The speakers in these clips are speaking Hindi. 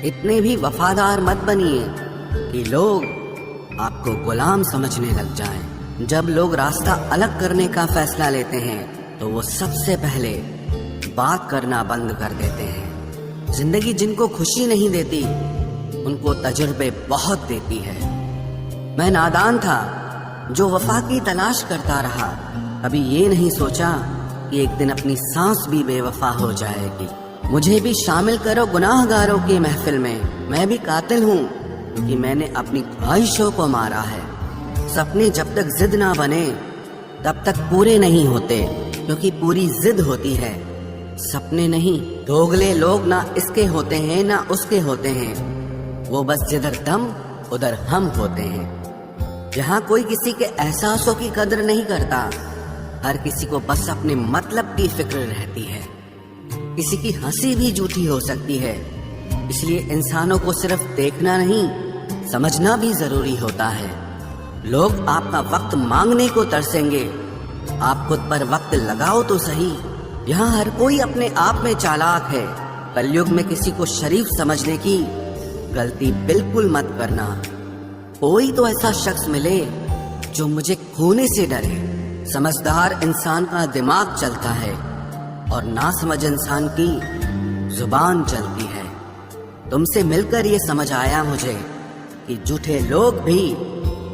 इतने भी वफादार मत बनिए कि लोग आपको गुलाम समझने लग जाएं। जब लोग रास्ता अलग करने का फैसला लेते हैं तो वो सबसे पहले बात करना बंद कर देते हैं। जिंदगी जिनको खुशी नहीं देती उनको तजुर्बे बहुत देती है। मैं नादान था जो वफा की तलाश करता रहा, कभी ये नहीं सोचा कि एक दिन अपनी सांस भी बेवफा हो जाएगी। मुझे भी शामिल करो गुनाहगारों की महफिल में। मैं भी कातिल हूँ क्योंकि मैंने अपनी ख्वाहिशों को मारा है। सपने जब तक जिद ना बने तब तक पूरे नहीं होते, क्योंकि पूरी जिद होती है, सपने नहीं। दोगले लोग ना इसके होते हैं ना उसके होते हैं, वो बस जिधर दम उधर हम होते हैं। यहाँ कोई किसी के एहसासों की कदर नहीं करता, हर किसी को बस अपने मतलब की फिक्र रहती है। किसी की हंसी भी झूठी हो सकती है, इसलिए इंसानों को सिर्फ देखना नहीं समझना भी जरूरी होता है। लोग आपका वक्त मांगने को तरसेंगे, आप खुद पर वक्त लगाओ तो सही। यहाँ हर कोई अपने आप में चालाक है। कलयुग में किसी को शरीफ समझने की गलती बिल्कुल मत करना। कोई तो ऐसा शख्स मिले जो मुझे खोने से डरे। समझदार इंसान का दिमाग चलता है और नासमझ इंसान की जुबान चलती है। तुमसे मिलकर ये समझ आया मुझे कि झूठे लोग भी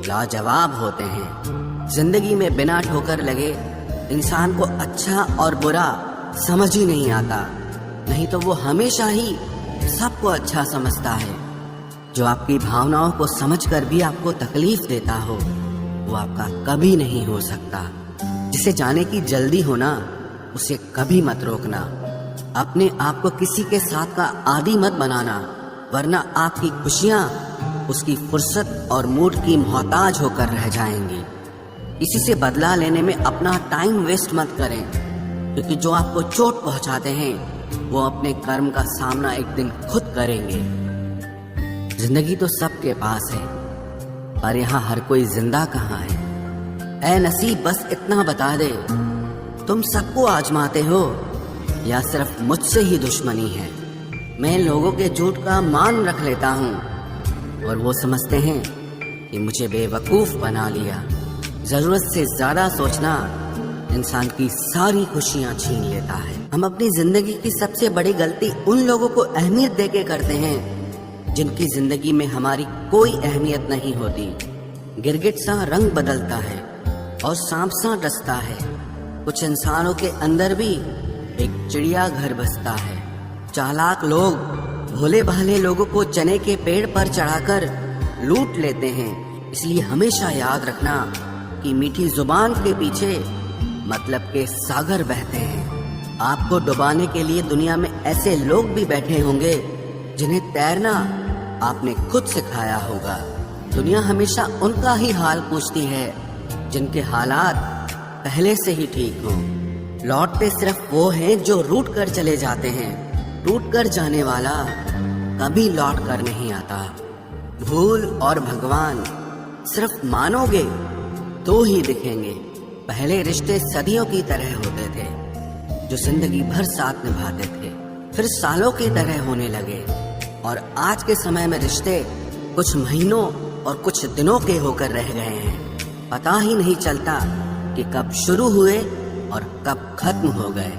लाजवाब होते हैं। जिंदगी में बिना ठोकर लगे इंसान को अच्छा और बुरा समझ ही नहीं आता, नहीं तो वो हमेशा ही सबको अच्छा समझता है। जो आपकी भावनाओं को समझकर भी आपको तकलीफ देता हो वो आपका कभी नहीं हो सकता। जिसे जाने की जल्दी होना उसे कभी मत रोकना। अपने आप को किसी के साथ का आदी मत बनाना, वरना आपकी खुशियां उसकी फुर्सत और मूड की मोहताज होकर रह जाएंगी। किसी से बदला लेने में अपना टाइम वेस्ट मत करें, क्योंकि जो आपको चोट पहुंचाते हैं वो अपने कर्म का सामना एक दिन खुद करेंगे। जिंदगी तो सबके पास है, पर यहाँ हर कोई जिंदा कहाँ है। ऐ नसीब बस इतना बता दे, तुम सबको आजमाते हो या सिर्फ मुझसे ही दुश्मनी है। मैं लोगों के झूठ का मान रख लेता हूँ और वो समझते हैं कि मुझे बेवकूफ बना लिया। जरूरत से ज्यादा सोचना इंसान की सारी खुशियाँ छीन लेता है। हम अपनी जिंदगी की सबसे बड़ी गलती उन लोगों को अहमियत देके करते हैं जिनकी जिंदगी में हमारी कोई अहमियत नहीं होती। गिरगिट सा रंग बदलता है और सांप सा डसता है। कुछ इंसानों के अंदर भी एक चिड़िया घर बसता है। चालाक लोग भोले भाले लोगों को चने के पेड़ पर चढ़ाकर लूट लेते हैं। इसलिए हमेशा याद रखना कि मीठी जुबान के पीछे मतलब के सागर बहते हैं। आपको डुबाने के लिए दुनिया में ऐसे लोग भी बैठे होंगे जिन्हें तैरना आपने खुद सिखाया होगा। दुनिया हमेशा उनका ही हाल पूछती है जिनके हालात पहले से ही ठीक हों। लौटते सिर्फ वो हैं जो रूठ कर चले जाते हैं। टूट कर जाने वाला कभी लौट कर नहीं आता। भूल और भगवान सिर्फ मानोगे तो ही दिखेंगे। पहले रिश्ते सदियों की तरह होते थे, जो जिंदगी भर साथ निभाते थे, फिर सालों की तरह होने लगे। और आज के समय में रिश्ते कुछ महीनों और कुछ दिनों के होकर रह गए हैं। पता ही नहीं चलता कि कब शुरू हुए और कब खत्म हो गए।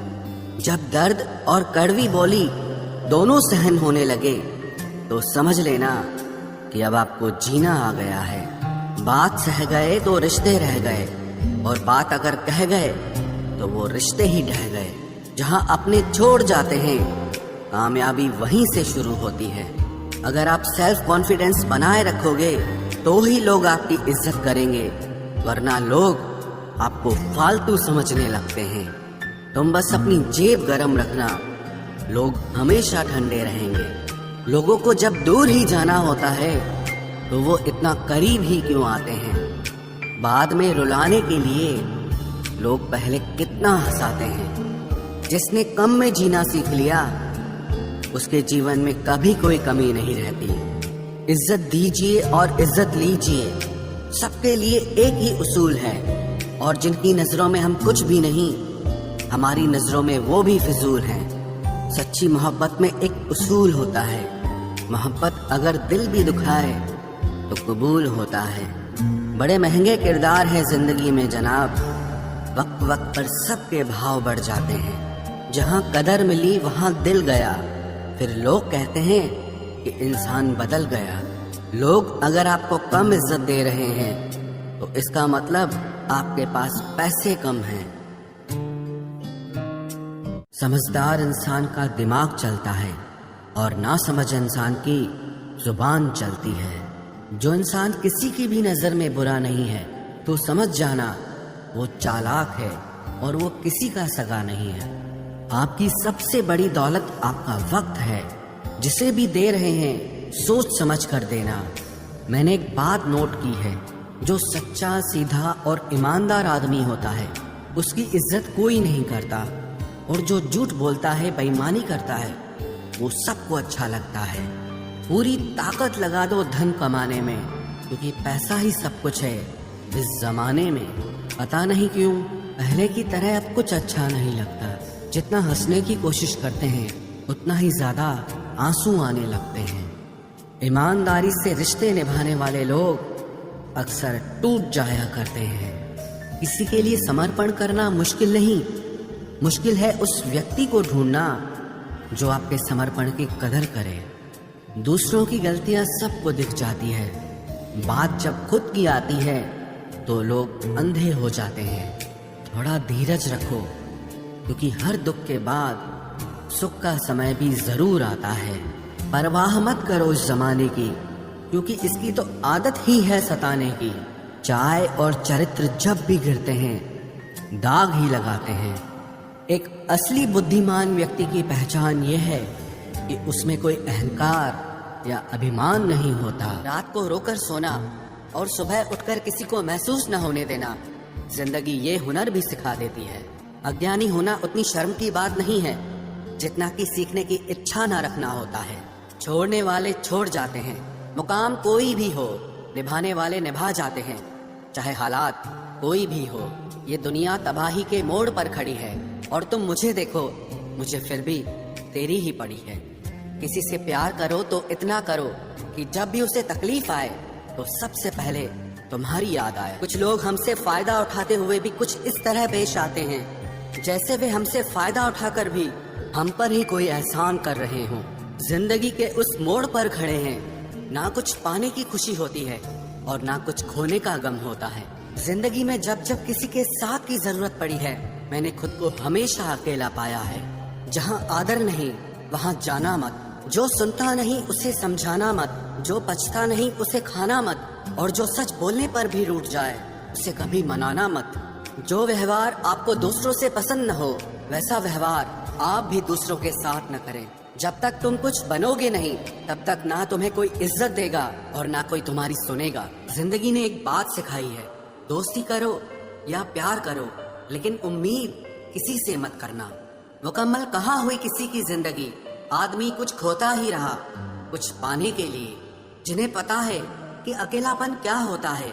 जब दर्द और कड़वी बोली दोनों सहन होने लगे तो समझ लेना कि अब आपको जीना आ गया है। बात सह गए तो रिश्ते रह गए, और बात अगर कह गए तो वो रिश्ते ही ढह गए। जहाँ अपने छोड़ जाते हैं कामयाबी वहीं से शुरू होती है। अगर आप सेल्फ कॉन्फिडेंस बनाए रखोगे तो ही लोग आपकी इज्जत करेंगे, वरना लोग आपको फालतू समझने लगते हैं। तुम बस अपनी जेब गरम रखना, लोग हमेशा ठंडे रहेंगे। लोगों को जब दूर ही जाना होता है तो वो इतना करीब ही क्यों आते हैं। बाद में रुलाने के लिए लोग पहले कितना हंसाते हैं। जिसने कम में जीना सीख लिया उसके जीवन में कभी कोई कमी नहीं रहती। इज्जत दीजिए और इज्जत लीजिए, सबके लिए एक ही उसूल है। और जिनकी नजरों में हम कुछ भी नहीं, हमारी नजरों में वो भी फिजूल हैं। सच्ची मोहब्बत में एक उसूल होता है, मोहब्बत अगर दिल भी दुखाए तो कबूल होता है। बड़े महंगे किरदार हैं जिंदगी में जनाब, वक्त वक्त पर सबके भाव बढ़ जाते हैं। जहाँ कदर मिली वहाँ दिल गया, फिर लोग कहते हैं कि इंसान बदल गया। लोग अगर आपको कम इज्जत दे रहे हैं तो इसका मतलब आपके पास पैसे कम हैं। समझदार इंसान का दिमाग चलता है और नासमझ इंसान की जुबान चलती है। जो इंसान किसी की भी नजर में बुरा नहीं है तो समझ जाना वो चालाक है और वो किसी का सगा नहीं है। आपकी सबसे बड़ी दौलत आपका वक्त है। जिसे भी दे रहे हैं सोच समझ कर देना। मैंने एक बात नोट की है, जो सच्चा, सीधा और ईमानदार आदमी होता है उसकी इज्जत कोई नहीं करता, और जो झूठ बोलता है, बेईमानी करता है, वो सबको अच्छा लगता है। पूरी ताकत लगा दो धन कमाने में, क्योंकि पैसा ही सब कुछ है इस जमाने में। पता नहीं क्यों पहले की तरह अब कुछ अच्छा नहीं लगता। जितना हंसने की कोशिश करते हैं उतना ही ज्यादा आंसू आने लगते हैं। ईमानदारी से रिश्ते निभाने वाले लोग अक्सर टूट जाया करते हैं। किसी के लिए समर्पण करना मुश्किल नहीं, मुश्किल है उस व्यक्ति को ढूंढना जो आपके समर्पण की कदर करे। दूसरों की गलतियां सबको दिख जाती है, बात जब खुद की आती है तो लोग अंधे हो जाते हैं। थोड़ा धीरज रखो, क्योंकि हर दुख के बाद सुख का समय भी जरूर आता है। परवाह मत करो इस जमाने की, क्योंकि इसकी तो आदत ही है सताने की। चाय और चरित्र जब भी गिरते हैं दाग ही लगाते हैं। एक असली बुद्धिमान व्यक्ति की पहचान ये है कि उसमें कोई अहंकार या अभिमान नहीं होता। रात को रोकर सोना और सुबह उठकर किसी को महसूस न होने देना जिंदगी ये हुनर भी सिखा देती है। अज्ञानी होना उतनी शर्म की बात नहीं है जितना कि सीखने की इच्छा न रखना होता है। छोड़ने वाले छोड़ जाते हैं, मुकाम कोई भी हो, निभाने वाले निभा जाते हैं, चाहे हालात कोई भी हो। ये दुनिया तबाही के मोड़ पर खड़ी है और तुम मुझे देखो, मुझे फिर भी तेरी ही पड़ी है। किसी से प्यार करो तो इतना करो कि जब भी उसे तकलीफ आए तो सबसे पहले तुम्हारी याद आए। कुछ लोग हमसे फायदा उठाते हुए भी कुछ इस तरह पेश आते हैं जैसे वे हमसे फायदा उठाकर भी हम पर ही कोई एहसान कर रहे हों। जिंदगी के उस मोड़ पर खड़े हैं, ना कुछ पाने की खुशी होती है और ना कुछ खोने का गम होता है। जिंदगी में जब जब किसी के साथ की जरूरत पड़ी है, मैंने खुद को हमेशा अकेला पाया है। जहाँ आदर नहीं वहाँ जाना मत, जो सुनता नहीं उसे समझाना मत, जो पछता नहीं उसे खाना मत, और जो सच बोलने पर भी रूठ जाए उसे कभी मनाना मत। जो व्यवहार आपको दूसरों से पसंद न हो वैसा व्यवहार आप भी दूसरों के साथ न करें। जब तक तुम कुछ बनोगे नहीं तब तक ना तुम्हें कोई इज्जत देगा और ना कोई तुम्हारी सुनेगा। जिंदगी ने एक बात सिखाई है, दोस्ती करो या प्यार करो, लेकिन उम्मीद किसी से मत करना। मुकम्मल कहाँ हुई किसी की जिंदगी, आदमी कुछ खोता ही रहा कुछ पाने के लिए। जिन्हें पता है कि अकेलापन क्या होता है,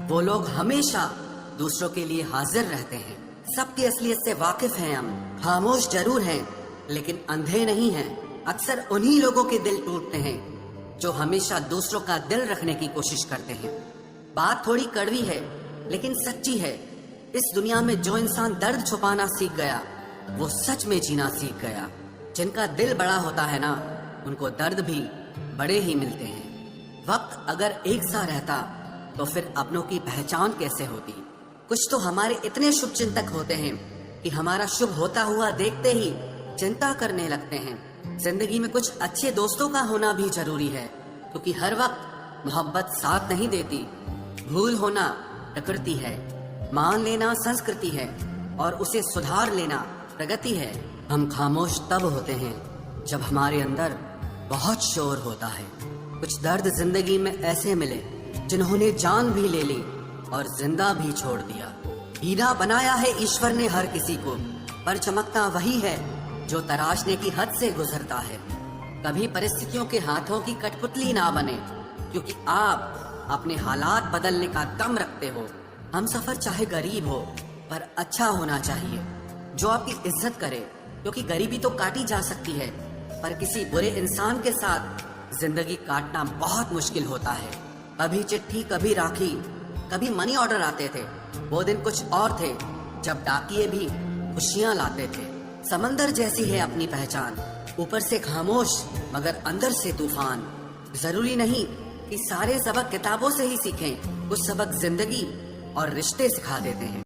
वो लोग हमेशा दूसरों के लिए हाजिर रहते हैं। सबकी असलियत से वाकिफ हैं हम, खामोश जरूर हैं लेकिन अंधे नहीं हैं। अक्सर उन्हीं लोगों के दिल टूटते हैं जो हमेशा दूसरों का दिल रखने की कोशिश करते हैं। बात थोड़ी कड़वी है लेकिन सच्ची है। इस दुनिया में जो इंसान दर्द छुपाना सीख गया वो सच में जीना सीख गया। जिनका दिल बड़ा होता है ना, उनको दर्द भी बड़े ही मिलते हैं। वक्त अगर एक सा रहता तो फिर अपनों की पहचान कैसे होती। कुछ तो हमारे इतने शुभ चिंतक होते हैं कि हमारा शुभ होता हुआ देखते ही चिंता करने लगते हैं। जिंदगी में कुछ अच्छे दोस्तों का होना भी जरूरी है, क्योंकि हर वक्त मोहब्बत साथ नहीं देती। भूल होना प्रकृति है, मान लेना संस्कृति है और उसे सुधार लेना प्रगति है। हम खामोश तब होते हैं जब हमारे अंदर बहुत शोर होता है। कुछ दर्द जिंदगी में ऐसे मिले जिन्होंने जान भी ले ली और जिंदा भी छोड़ दिया। हीरा बनाया है ईश्वर ने हर किसी को, पर चमकता वही है जो तराशने की हद से गुजरता है। कभी परिस्थितियों के हाथों की कठपुतली ना बने, क्योंकि आप अपने हालात बदलने का दम रखते हो। हम सफर चाहे गरीब हो पर अच्छा होना चाहिए, जो आपकी इज्जत करे, क्योंकि गरीबी तो काटी जा सकती है पर किसी बुरे इंसान के साथ जिंदगी काटना बहुत मुश्किल होता है। कभी चिट्ठी, कभी राखी, कभी मनी ऑर्डर आते थे। वो दिन कुछ और थे जब डाकिये भी खुशियां लाते थे। समंदर जैसी है अपनी पहचान, ऊपर से खामोश मगर अंदर से तूफान। जरूरी नहीं कि सारे सबक किताबों से ही सीखें, कुछ सबक जिंदगी और रिश्ते सिखा देते हैं।